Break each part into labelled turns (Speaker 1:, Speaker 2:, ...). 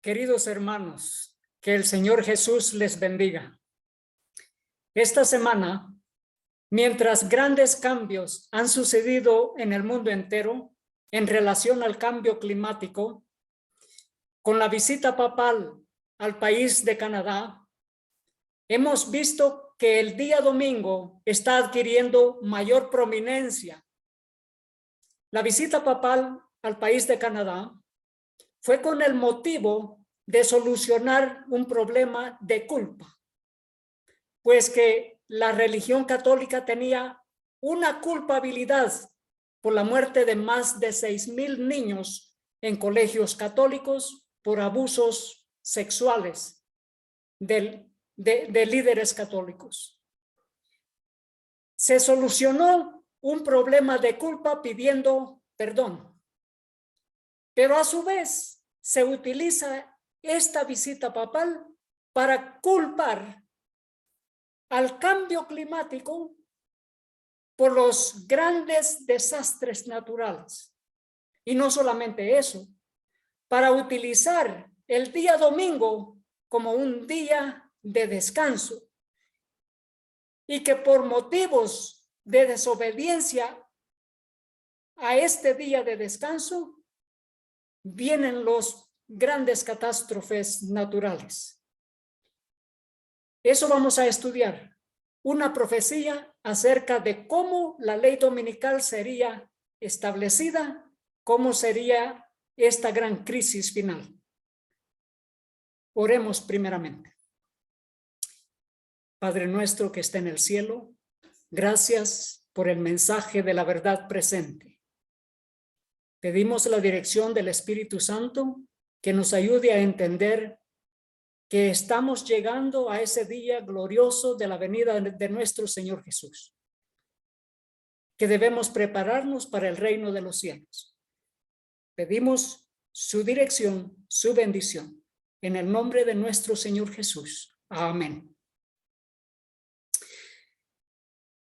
Speaker 1: Queridos hermanos, que el Señor Jesús les bendiga. Esta semana, mientras grandes cambios han sucedido en el mundo entero en relación al cambio climático, con la visita papal al país de Canadá, hemos visto que el día domingo está adquiriendo mayor prominencia. La visita papal al país de Canadá fue con el motivo de solucionar un problema de culpa, pues que la religión católica tenía una culpabilidad por la muerte de más de 6,000 niños en colegios católicos por abusos sexuales de líderes católicos. Se solucionó un problema de culpa pidiendo perdón, pero a su vez se utiliza esta visita papal para culpar al cambio climático por los grandes desastres naturales. Y no solamente eso, para utilizar el día domingo como un día de descanso, y que por motivos de desobediencia a este día de descanso vienen los grandes catástrofes naturales. Eso vamos a estudiar, una profecía acerca de cómo la ley dominical sería establecida, cómo sería esta gran crisis final. Oremos primeramente. Padre nuestro que está en el cielo, gracias por el mensaje de la verdad presente. Pedimos la dirección del Espíritu Santo que nos ayude a entender que estamos llegando a ese día glorioso de la venida de nuestro Señor Jesús, que debemos prepararnos para el reino de los cielos. Pedimos su dirección, su bendición, en el nombre de nuestro Señor Jesús. Amén.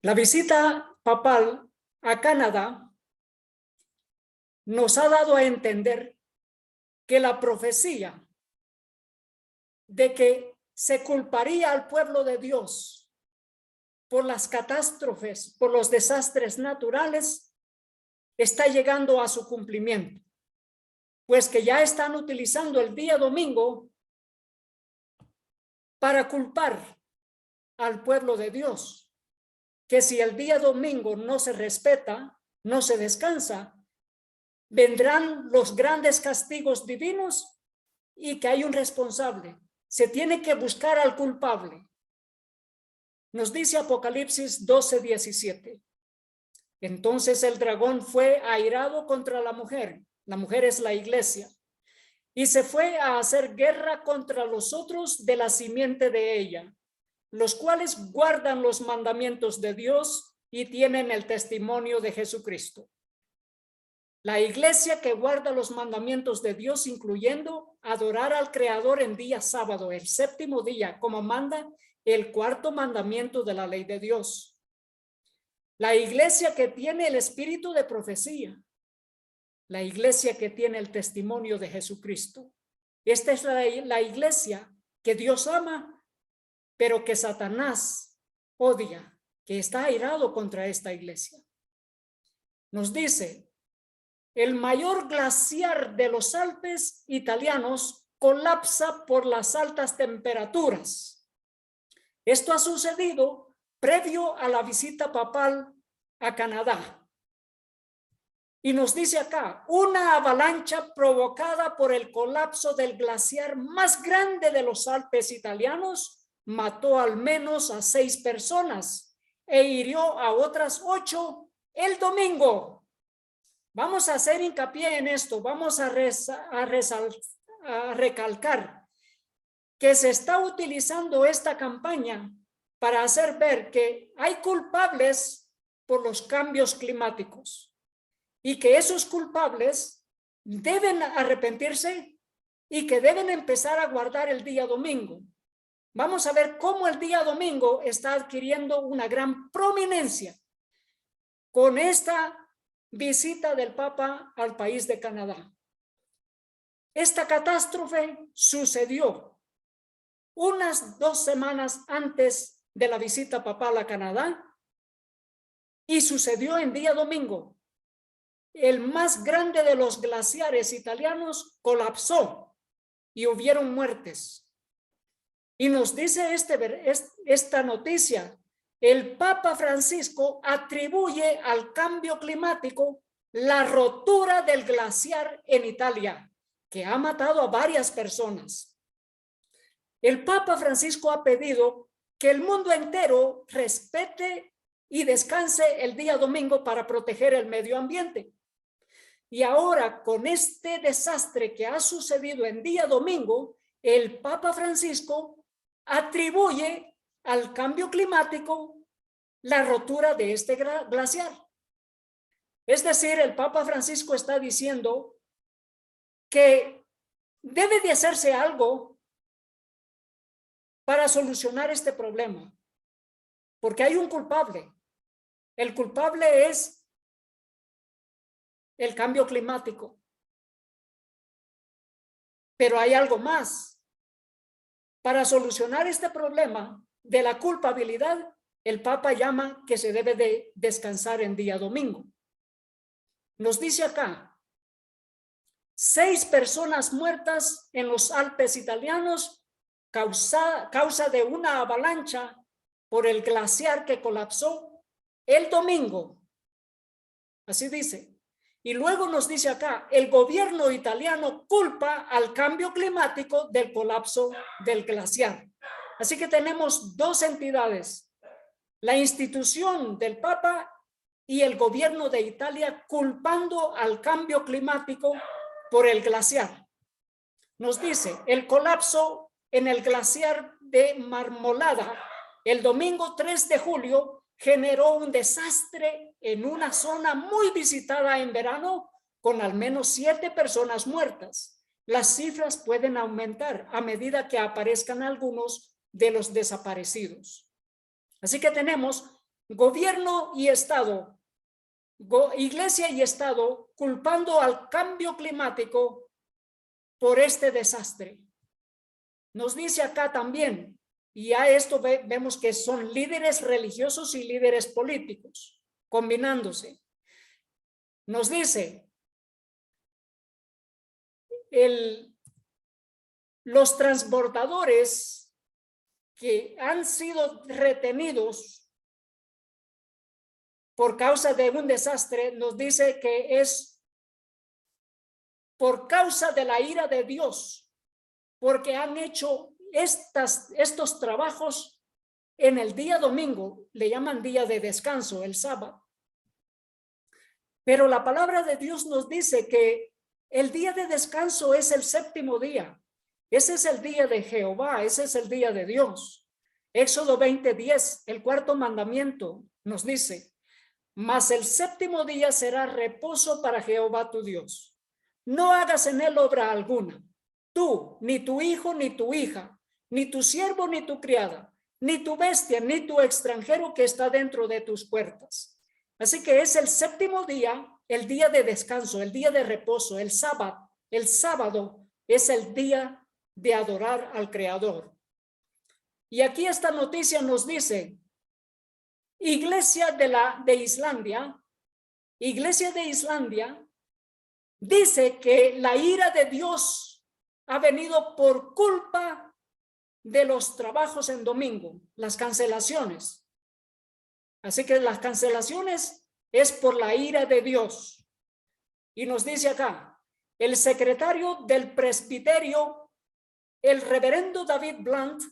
Speaker 1: La visita papal a Canadá nos ha dado a entender que la profecía de que se culparía al pueblo de Dios por las catástrofes, por los desastres naturales, está llegando a su cumplimiento, pues que ya están utilizando el día domingo para culpar al pueblo de Dios, que si el día domingo no se respeta, no se descansa, vendrán los grandes castigos divinos y que hay un responsable. Se tiene que buscar al culpable. Nos dice Apocalipsis 12:17. Entonces el dragón fue airado contra la mujer es la iglesia, y se fue a hacer guerra contra los otros de la simiente de ella, los cuales guardan los mandamientos de Dios y tienen el testimonio de Jesucristo. La iglesia que guarda los mandamientos de Dios, incluyendo adorar al Creador en día sábado, el séptimo día, como manda el cuarto mandamiento de la ley de Dios. La iglesia que tiene el espíritu de profecía. La iglesia que tiene el testimonio de Jesucristo. Esta es la iglesia que Dios ama, pero que Satanás odia, que está airado contra esta iglesia. Nos dice: el mayor glaciar de los Alpes italianos colapsa por las altas temperaturas. Esto ha sucedido previo a la visita papal a Canadá. Y nos dice acá, una avalancha provocada por el colapso del glaciar más grande de los Alpes italianos mató al menos a 6 personas e hirió a otras 8 el domingo. Vamos a hacer hincapié en esto, vamos a recalcar que se está utilizando esta campaña para hacer ver que hay culpables por los cambios climáticos y que esos culpables deben arrepentirse y que deben empezar a guardar el día domingo. Vamos a ver cómo el día domingo está adquiriendo una gran prominencia con esta visita del Papa al país de Canadá. Esta catástrofe sucedió unas 2 semanas antes de la visita papal a Canadá y sucedió en día domingo. El más grande de los glaciares italianos colapsó y hubieron muertes. Y nos dice esta noticia, el Papa Francisco atribuye al cambio climático la rotura del glaciar en Italia, que ha matado a varias personas. El Papa Francisco ha pedido que el mundo entero respete y descanse el día domingo para proteger el medio ambiente. Y ahora, con este desastre que ha sucedido en día domingo, el Papa Francisco atribuye al cambio climático la rotura de este glaciar. Es decir, el Papa Francisco está diciendo que debe de hacerse algo para solucionar este problema, porque hay un culpable. El culpable es el cambio climático. Pero hay algo más. Para solucionar este problema de la culpabilidad, el Papa llama que se debe de descansar en día domingo. Nos dice acá, 6 personas muertas en los Alpes italianos causa de una avalancha por el glaciar que colapsó el domingo. Así dice. Y luego nos dice acá, el gobierno italiano culpa al cambio climático del colapso del glaciar. Así que tenemos 2 entidades, la institución del Papa y el gobierno de Italia culpando al cambio climático por el glaciar. Nos dice, el colapso en el glaciar de Marmolada el domingo 3 de julio generó un desastre en una zona muy visitada en verano con al menos 7 personas muertas. Las cifras pueden aumentar a medida que aparezcan algunos de los desaparecidos. Así que tenemos gobierno y Estado, iglesia y Estado culpando al cambio climático por este desastre. Nos dice acá también, y a esto vemos que son líderes religiosos y líderes políticos combinándose. Nos dice, los transbordadores que han sido retenidos por causa de un desastre, nos dice que es por causa de la ira de Dios, porque han hecho estos trabajos en el día domingo, le llaman día de descanso, el sábado. Pero la palabra de Dios nos dice que el día de descanso es el 7º día. Ese es el día de Jehová, ese es el día de Dios. Éxodo 20:10, el 4º mandamiento nos dice, mas el 7º día será reposo para Jehová tu Dios. No hagas en él obra alguna, tú, ni tu hijo, ni tu hija, ni tu siervo, ni tu criada, ni tu bestia, ni tu extranjero que está dentro de tus puertas. Así que es el 7º día, el día de descanso, el día de reposo, el sábado. El sábado es el día de adorar al Creador. Y aquí esta noticia nos dice, Iglesia de Islandia dice que la ira de Dios ha venido por culpa de los trabajos en domingo, las cancelaciones. Así que las cancelaciones es por la ira de Dios. Y nos dice acá, el secretario del presbiterio, el reverendo David Blunt,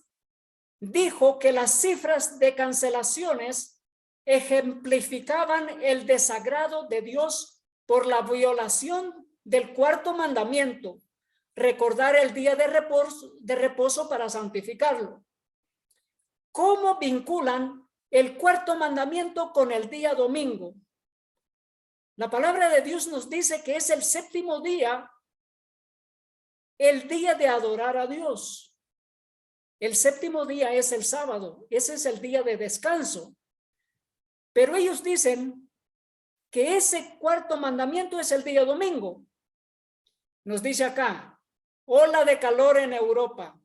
Speaker 1: dijo que las cifras de cancelaciones ejemplificaban el desagrado de Dios por la violación del 4º mandamiento, recordar el día de reposo para santificarlo. ¿Cómo vinculan el 4º mandamiento con el día domingo? La palabra de Dios nos dice que es el 7º día, el día de adorar a Dios. El 7º día es el sábado, ese es el día de descanso. Pero ellos dicen que ese 4º mandamiento es el día domingo. Nos dice acá, ola de calor en Europa.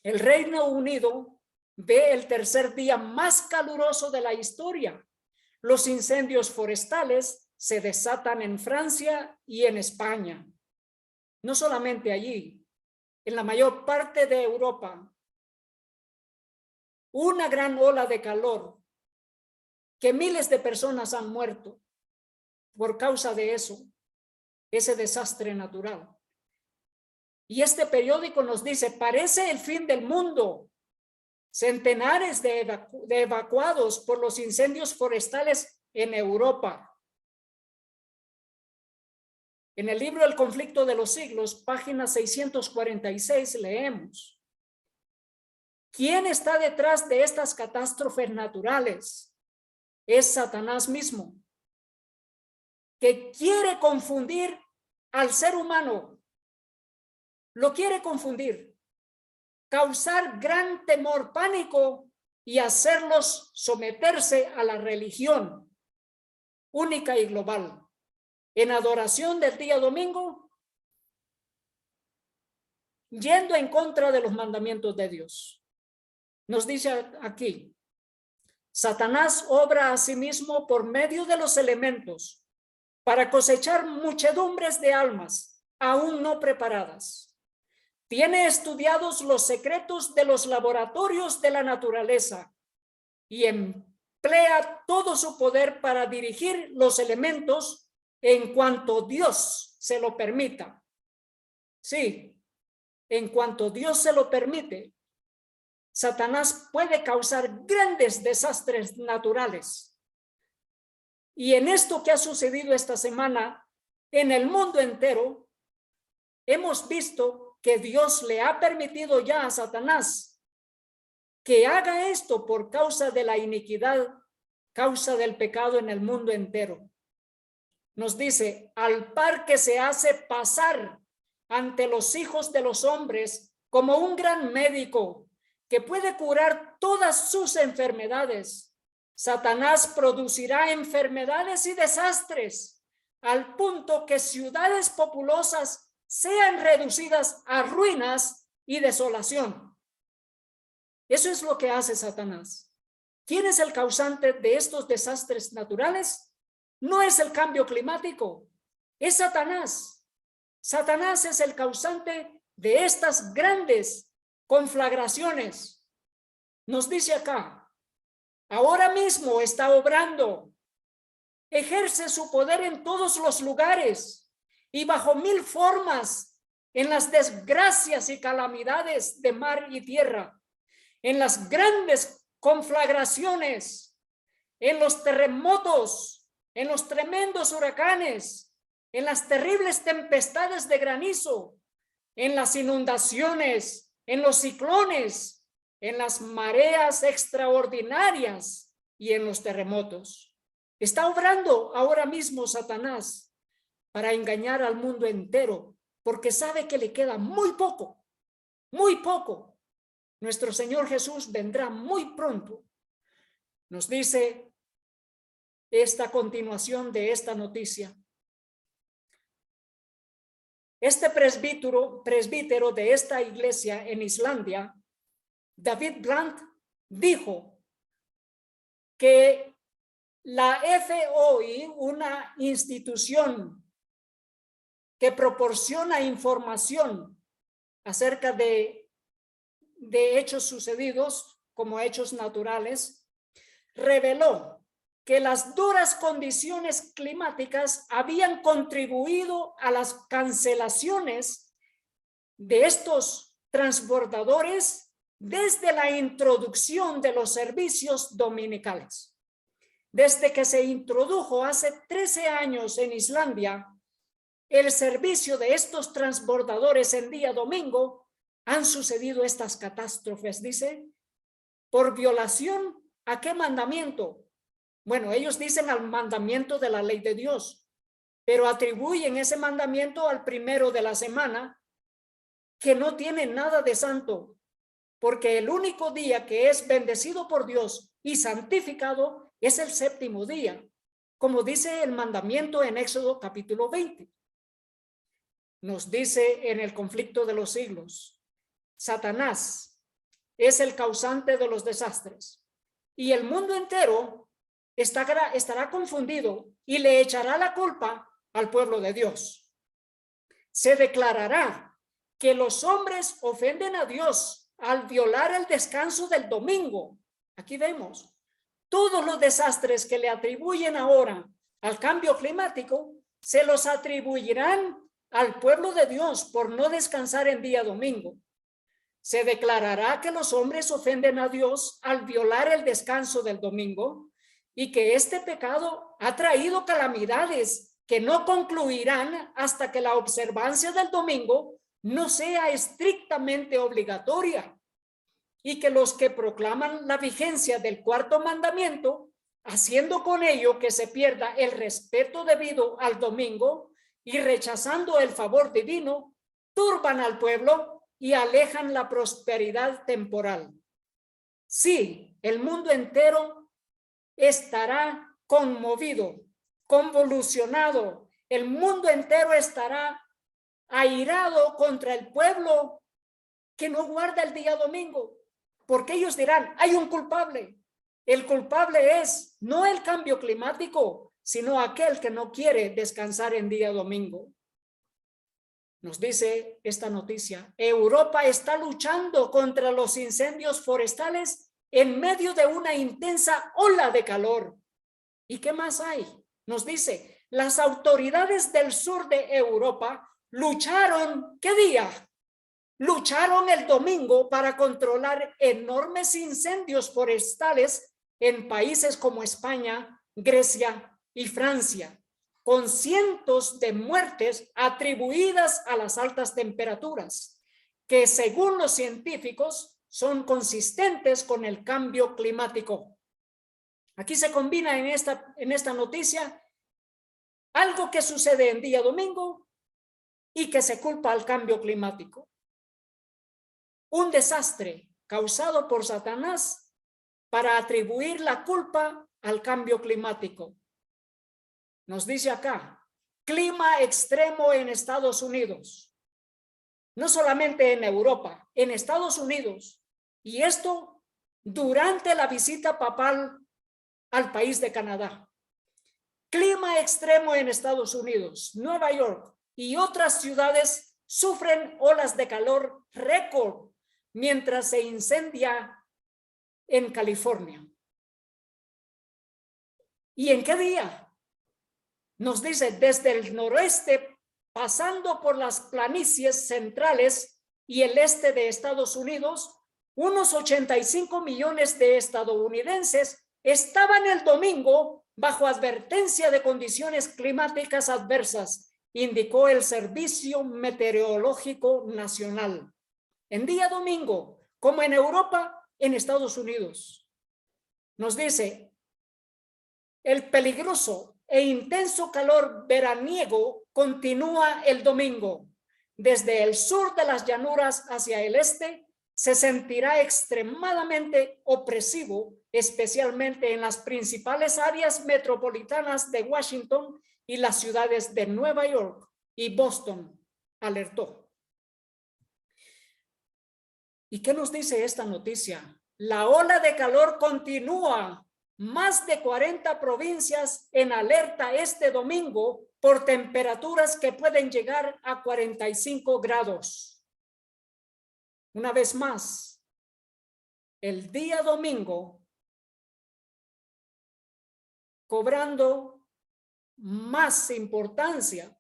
Speaker 1: El Reino Unido ve el tercer día más caluroso de la historia. Los incendios forestales se desatan en Francia y en España. No solamente allí, en la mayor parte de Europa. Una gran ola de calor que miles de personas han muerto por causa de eso, ese desastre natural. Y este periódico nos dice, parece el fin del mundo. Centenares de evacuados por los incendios forestales en Europa. En el libro El conflicto de los siglos, página 646, leemos: ¿quién está detrás de estas catástrofes naturales? Es Satanás mismo, que quiere confundir al ser humano. Lo quiere confundir, causar gran temor, pánico y hacerlos someterse a la religión única y global en adoración del día domingo, yendo en contra de los mandamientos de Dios. Nos dice aquí, Satanás obra a sí mismo por medio de los elementos para cosechar muchedumbres de almas aún no preparadas. Tiene estudiados los secretos de los laboratorios de la naturaleza y emplea todo su poder para dirigir los elementos en cuanto Dios se lo permita. Sí, en cuanto Dios se lo permite, Satanás puede causar grandes desastres naturales. Y en esto que ha sucedido esta semana en el mundo entero, hemos visto que Dios le ha permitido ya a Satanás que haga esto por causa de la iniquidad, causa del pecado en el mundo entero. Nos dice, al par que se hace pasar ante los hijos de los hombres como un gran médico que puede curar todas sus enfermedades, Satanás producirá enfermedades y desastres al punto que ciudades populosas sean reducidas a ruinas y desolación. Eso es lo que hace Satanás. ¿Quién es el causante de estos desastres naturales? No es el cambio climático, es Satanás. Satanás es el causante de estas grandes conflagraciones. Nos dice acá, ahora mismo está obrando, ejerce su poder en todos los lugares y bajo mil formas en las desgracias y calamidades de mar y tierra, en las grandes conflagraciones, en los terremotos, en los tremendos huracanes, en las terribles tempestades de granizo, en las inundaciones, en los ciclones, en las mareas extraordinarias y en los terremotos. Está obrando ahora mismo Satanás para engañar al mundo entero, porque sabe que le queda muy poco, muy poco. Nuestro Señor Jesús vendrá muy pronto. Nos dice esta continuación de esta noticia. Este presbítero de esta iglesia en Islandia, David Brandt, dijo que la FOI, una institución que proporciona información acerca de hechos sucedidos como hechos naturales, reveló que las duras condiciones climáticas habían contribuido a las cancelaciones de estos transbordadores desde la introducción de los servicios dominicales. Desde que se introdujo hace 13 años en Islandia el servicio de estos transbordadores en día domingo, han sucedido estas catástrofes, dice, por violación ¿a qué mandamiento? Bueno, ellos dicen al mandamiento de la ley de Dios, pero atribuyen ese mandamiento al primero de la semana, que no tiene nada de santo, porque el único día que es bendecido por Dios y santificado es el séptimo día, como dice el mandamiento en Éxodo capítulo 20. nos dice en el conflicto de los siglos, Satanás es el causante de los desastres y el mundo entero estará confundido y le echará la culpa al pueblo de Dios. Se declarará que los hombres ofenden a Dios al violar el descanso del domingo. Aquí vemos todos los desastres que le atribuyen ahora al cambio climático, se los atribuirán al pueblo de Dios por no descansar en día domingo. Se declarará que los hombres ofenden a Dios al violar el descanso del domingo y que este pecado ha traído calamidades que no concluirán hasta que la observancia del domingo no sea estrictamente obligatoria, y que los que proclaman la vigencia del cuarto mandamiento, haciendo con ello que se pierda el respeto debido al domingo y rechazando el favor divino, turban al pueblo y alejan la prosperidad temporal. Sí, el mundo entero estará conmovido, convulsionado, el mundo entero estará airado contra el pueblo que no guarda el día domingo, porque ellos dirán, hay un culpable. El culpable es no el cambio climático, sino aquel que no quiere descansar en día domingo. Nos dice esta noticia, Europa está luchando contra los incendios forestales en medio de una intensa ola de calor. ¿Y qué más hay? Nos dice, las autoridades del sur de Europa lucharon, ¿qué día? Lucharon el domingo para controlar enormes incendios forestales en países como España, Grecia y Francia, con cientos de muertes atribuidas a las altas temperaturas, que según los científicos son consistentes con el cambio climático. Aquí se combina en esta noticia algo que sucede en día domingo y que se culpa al cambio climático. Un desastre causado por Satanás para atribuir la culpa al cambio climático. Nos dice acá, clima extremo en Estados Unidos. No solamente en Europa, en Estados Unidos. Y esto durante la visita papal al país de Canadá. Clima extremo en Estados Unidos, Nueva York y otras ciudades sufren olas de calor récord mientras se incendia en California. ¿Y en qué día? Nos dice desde el noroeste, pasando por las planicies centrales y el este de Estados Unidos, unos 85 millones de estadounidenses estaban el domingo bajo advertencia de condiciones climáticas adversas, indicó el Servicio Meteorológico Nacional. En día domingo, como en Europa, en Estados Unidos. Nos dice, el peligroso e intenso calor veraniego continúa el domingo. Desde el sur de las llanuras hacia el este, se sentirá extremadamente opresivo, especialmente en las principales áreas metropolitanas de Washington y las ciudades de Nueva York y Boston, alertó. ¿Y qué nos dice esta noticia? La ola de calor continúa. Más de 40 provincias en alerta este domingo por temperaturas que pueden llegar a 45 grados. Una vez más, el día domingo, cobrando más importancia,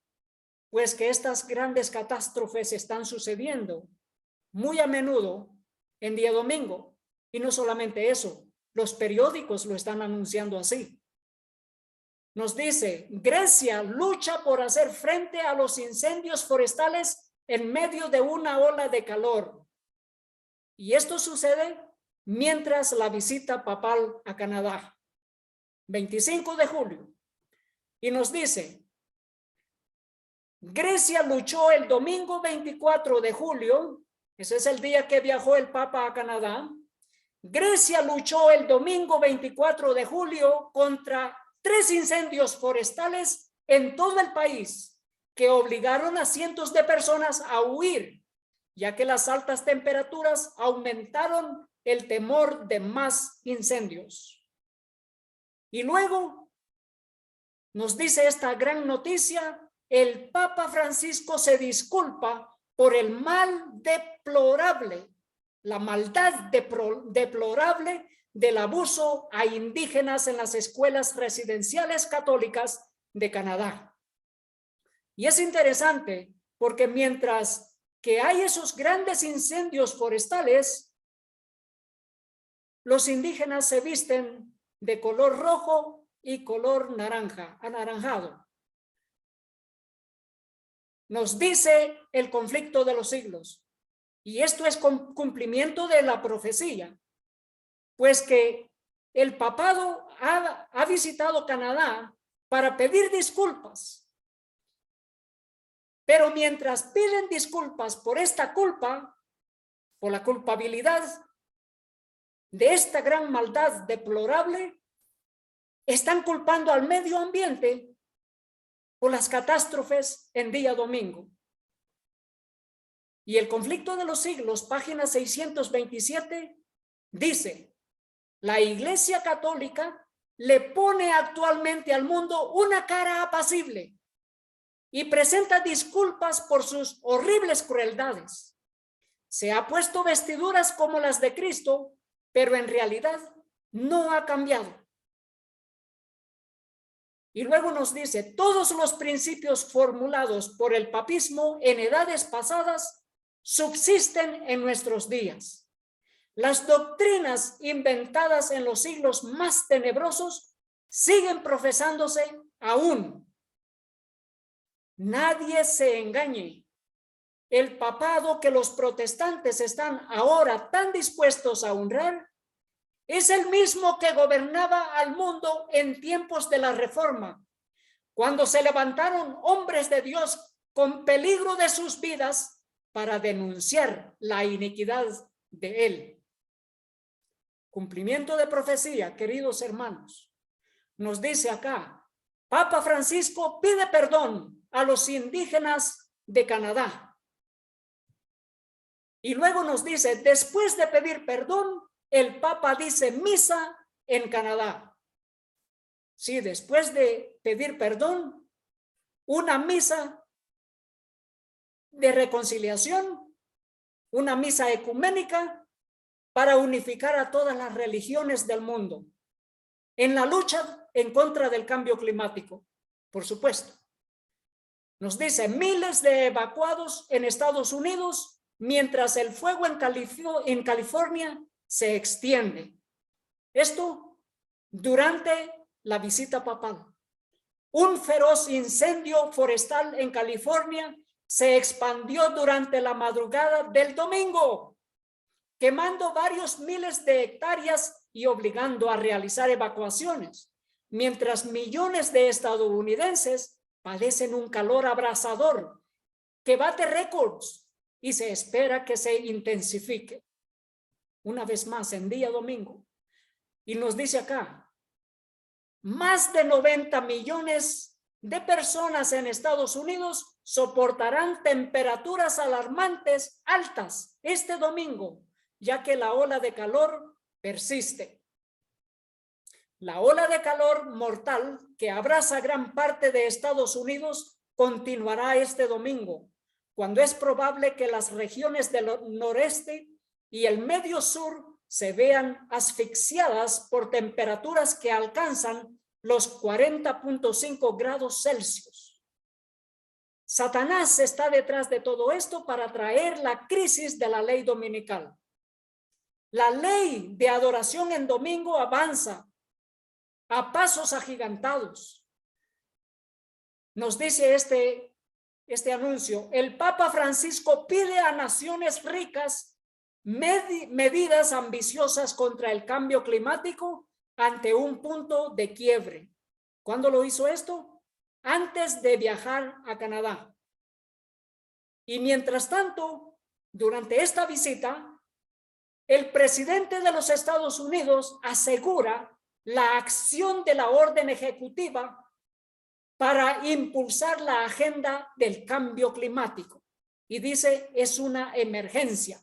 Speaker 1: pues que estas grandes catástrofes están sucediendo muy a menudo en día domingo. Y no solamente eso, los periódicos lo están anunciando así. Nos dice, Grecia lucha por hacer frente a los incendios forestales en medio de una ola de calor. Y esto sucede mientras la visita papal a Canadá, 25 de julio. Y nos dice, Grecia luchó el domingo 24 de julio, ese es el día que viajó el Papa a Canadá. Grecia luchó el domingo 24 de julio contra 3 incendios forestales en todo el país que obligaron a cientos de personas a huir, ya que las altas temperaturas aumentaron el temor de más incendios. Y luego nos dice esta gran noticia: el Papa Francisco se disculpa por el mal deplorable, la maldad deplorable del abuso a indígenas en las escuelas residenciales católicas de Canadá. Y es interesante porque mientras que hay esos grandes incendios forestales, los indígenas se visten de color rojo y color naranja, anaranjado. Nos dice el conflicto de los siglos, y esto es cumplimiento de la profecía, pues que el papado ha visitado Canadá para pedir disculpas. Pero mientras piden disculpas por esta culpa, por la culpabilidad de esta gran maldad deplorable, están culpando al medio ambiente por las catástrofes en día domingo. Y el conflicto de los siglos, página 627, dice: la Iglesia Católica le pone actualmente al mundo una cara apacible y presenta disculpas por sus horribles crueldades. Se ha puesto vestiduras como las de Cristo, pero en realidad no ha cambiado. Y luego nos dice: todos los principios formulados por el papismo en edades pasadas subsisten en nuestros días. Las doctrinas inventadas en los siglos más tenebrosos siguen profesándose aún. Nadie se engañe. El papado que los protestantes están ahora tan dispuestos a honrar es el mismo que gobernaba al mundo en tiempos de la Reforma, cuando se levantaron hombres de Dios con peligro de sus vidas para denunciar la iniquidad de él. Cumplimiento de profecía, queridos hermanos. Nos dice acá: Papa Francisco pide perdón a los indígenas de Canadá. Y luego nos dice: después de pedir perdón, el Papa dice misa en Canadá. Sí, después de pedir perdón, una misa de reconciliación, una misa ecuménica para unificar a todas las religiones del mundo en la lucha en contra del cambio climático, por supuesto. Nos dice: miles de evacuados en Estados Unidos, mientras el fuego en California se extiende. Esto durante la visita papal. Un feroz incendio forestal en California se expandió durante la madrugada del domingo, quemando varios miles de hectáreas y obligando a realizar evacuaciones, mientras millones de estadounidenses padecen un calor abrasador que bate récords y se espera que se intensifique. Una vez más, en día domingo. Y nos dice acá: más de 90 millones de personas en Estados Unidos soportarán temperaturas alarmantes altas este domingo, ya que la ola de calor persiste. La ola de calor mortal que abraza gran parte de Estados Unidos continuará este domingo, cuando es probable que las regiones del noreste y el medio sur se vean asfixiadas por temperaturas que alcanzan los 40.5 grados Celsius. Satanás está detrás de todo esto para traer la crisis de la ley dominical. La ley de adoración en domingo avanza a pasos agigantados. Nos dice este anuncio: el Papa Francisco pide a naciones ricas medidas ambiciosas contra el cambio climático ante un punto de quiebre. ¿Cuándo lo hizo esto? Antes de viajar a Canadá. Y mientras tanto, durante esta visita, el presidente de los Estados Unidos asegura la acción de la orden ejecutiva para impulsar la agenda del cambio climático. Y dice, es una emergencia.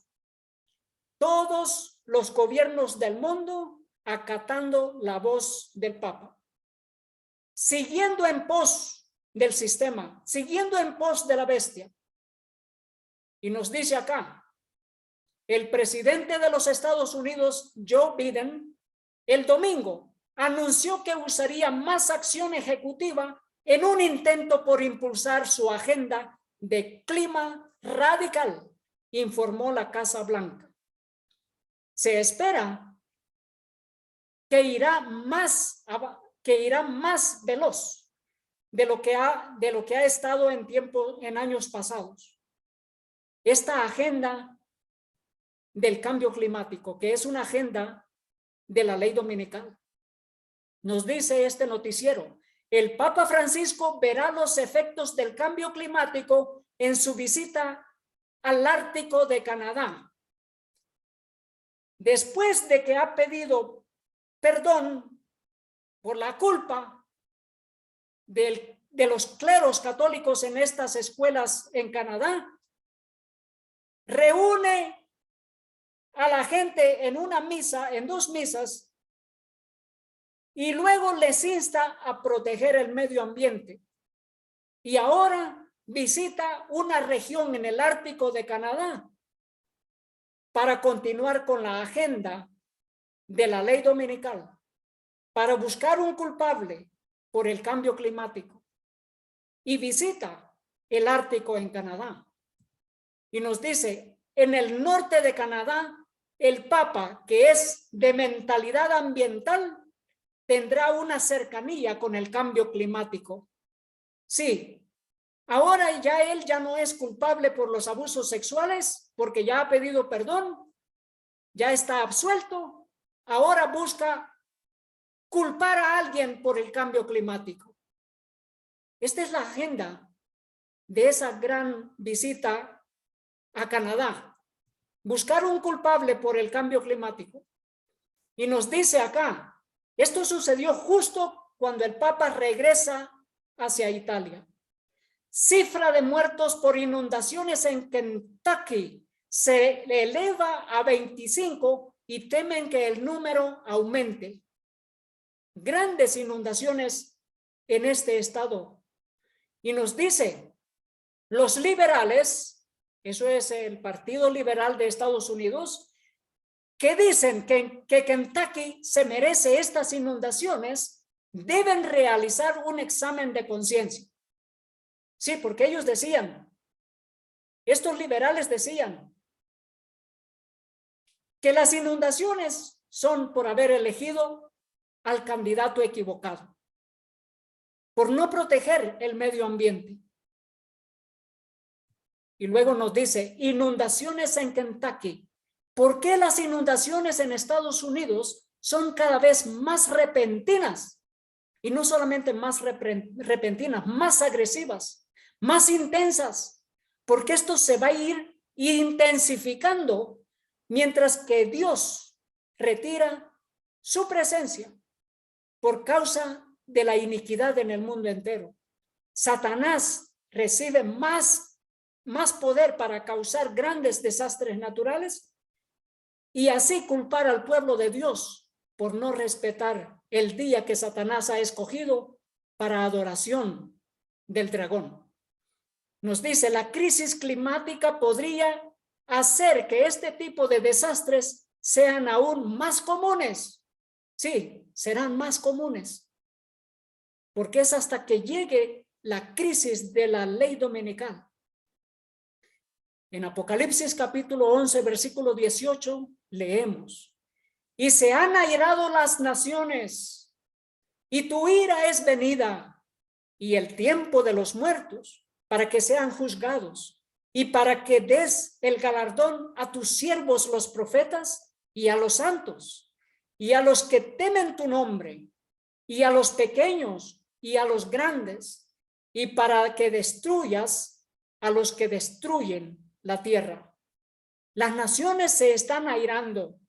Speaker 1: Todos los gobiernos del mundo acatando la voz del Papa, siguiendo en pos del sistema, siguiendo en pos de la bestia. Y nos dice acá, el presidente de los Estados Unidos, Joe Biden, el domingo anunció que usaría más acción ejecutiva en un intento por impulsar su agenda de clima radical, informó la Casa Blanca. Se espera que irá más veloz de lo que ha estado en años pasados. Esta agenda del cambio climático, que es una agenda de la ley dominical. Nos dice este noticiero, el Papa Francisco verá los efectos del cambio climático en su visita al Ártico de Canadá. Después de que ha pedido perdón por la culpa de los cleros católicos en estas escuelas en Canadá, reúne a la gente en una misa, en 2 misas, y luego les insta a proteger el medio ambiente. Y ahora visita una región en el Ártico de Canadá para continuar con la agenda de la ley dominical, para buscar un culpable por el cambio climático. Y visita el Ártico en Canadá. Y nos dice, en el norte de Canadá, el Papa, que es de mentalidad ambiental, tendrá una cercanía con el cambio climático. Sí, ahora ya él ya no es culpable por los abusos sexuales, porque ya ha pedido perdón, ya está absuelto, ahora busca culpar a alguien por el cambio climático. Esta es la agenda de esa gran visita a Canadá. Buscar un culpable por el cambio climático. Y nos dice acá, esto sucedió justo cuando el Papa regresa hacia Italia. Cifra de muertos por inundaciones en Kentucky se eleva a 25 y temen que el número aumente. Grandes inundaciones en este estado. Y nos dice, los liberales, eso es el Partido Liberal de Estados Unidos, que dicen que Kentucky se merece estas inundaciones, deben realizar un examen de conciencia. Sí, porque ellos decían, estos liberales decían, que las inundaciones son por haber elegido al candidato equivocado, por no proteger el medio ambiente. Y luego nos dice, inundaciones en Kentucky. ¿Por qué las inundaciones en Estados Unidos son cada vez más repentinas? Y no solamente más repentinas, más agresivas, más intensas. Porque esto se va a ir intensificando mientras que Dios retira su presencia por causa de la iniquidad en el mundo entero. Satanás recibe más poder para causar grandes desastres naturales y así culpar al pueblo de Dios por no respetar el día que Satanás ha escogido para adoración del dragón. Nos dice, la crisis climática podría hacer que este tipo de desastres sean aún más comunes. Sí, serán más comunes. Porque es hasta que llegue la crisis de la ley dominical. En Apocalipsis capítulo 11, versículo 18, leemos, y se han airado las naciones, y tu ira es venida, y el tiempo de los muertos, para que sean juzgados, y para que des el galardón a tus siervos los profetas, y a los santos, y a los que temen tu nombre, y a los pequeños, y a los grandes, y para que destruyas a los que destruyen la tierra. Las naciones se están airando.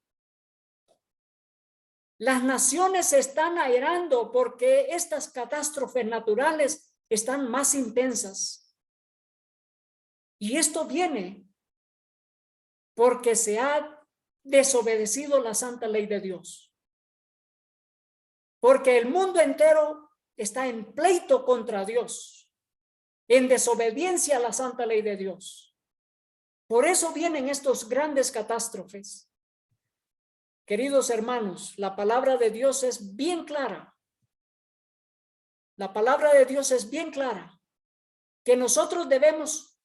Speaker 1: Las naciones se están airando porque estas catástrofes naturales están más intensas. Y esto viene porque se ha desobedecido la santa ley de Dios. Porque el mundo entero está en pleito contra Dios, en desobediencia a la santa ley de Dios. Por eso vienen estos grandes catástrofes. Queridos hermanos, la palabra de Dios es bien clara. La palabra de Dios es bien clara, que nosotros debemos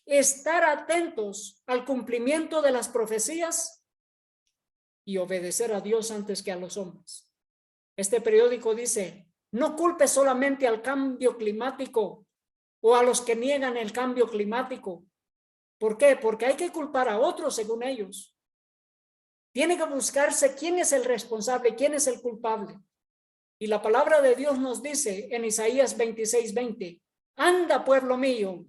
Speaker 1: estar atentos al cumplimiento de las profecías y obedecer a Dios antes que a los hombres. Este periódico dice, no culpe solamente al cambio climático o a los que niegan el cambio climático. ¿Por qué? Porque hay que culpar a otros según ellos. Tiene que buscarse quién es el responsable, quién es el culpable. Y la palabra de Dios nos dice en Isaías 26:20, anda, pueblo mío,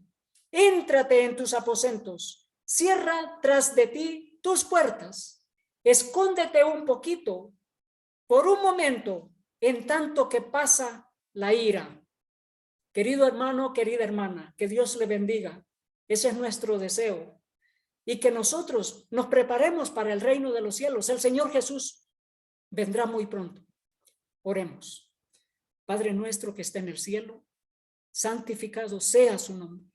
Speaker 1: éntrate en tus aposentos, cierra tras de ti tus puertas, escóndete un poquito, por un momento, en tanto que pasa la ira. Querido hermano, querida hermana, que Dios le bendiga. Ese es nuestro deseo. Y que nosotros nos preparemos para el reino de los cielos. El Señor Jesús vendrá muy pronto. Oremos. Padre nuestro que está en el cielo, santificado sea su nombre.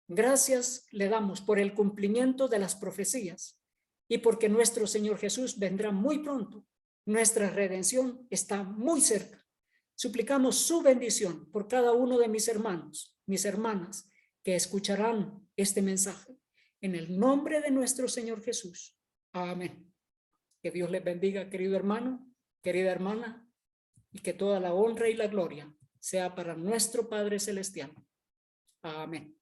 Speaker 1: Gracias le damos por el cumplimiento de las profecías y porque nuestro Señor Jesús vendrá muy pronto. Nuestra redención está muy cerca. Suplicamos su bendición por cada uno de mis hermanos, mis hermanas, que escucharán este mensaje. En el nombre de nuestro Señor Jesús. Amén. Que Dios les bendiga, querido hermano, querida hermana, y que toda la honra y la gloria sea para nuestro Padre Celestial. Amén.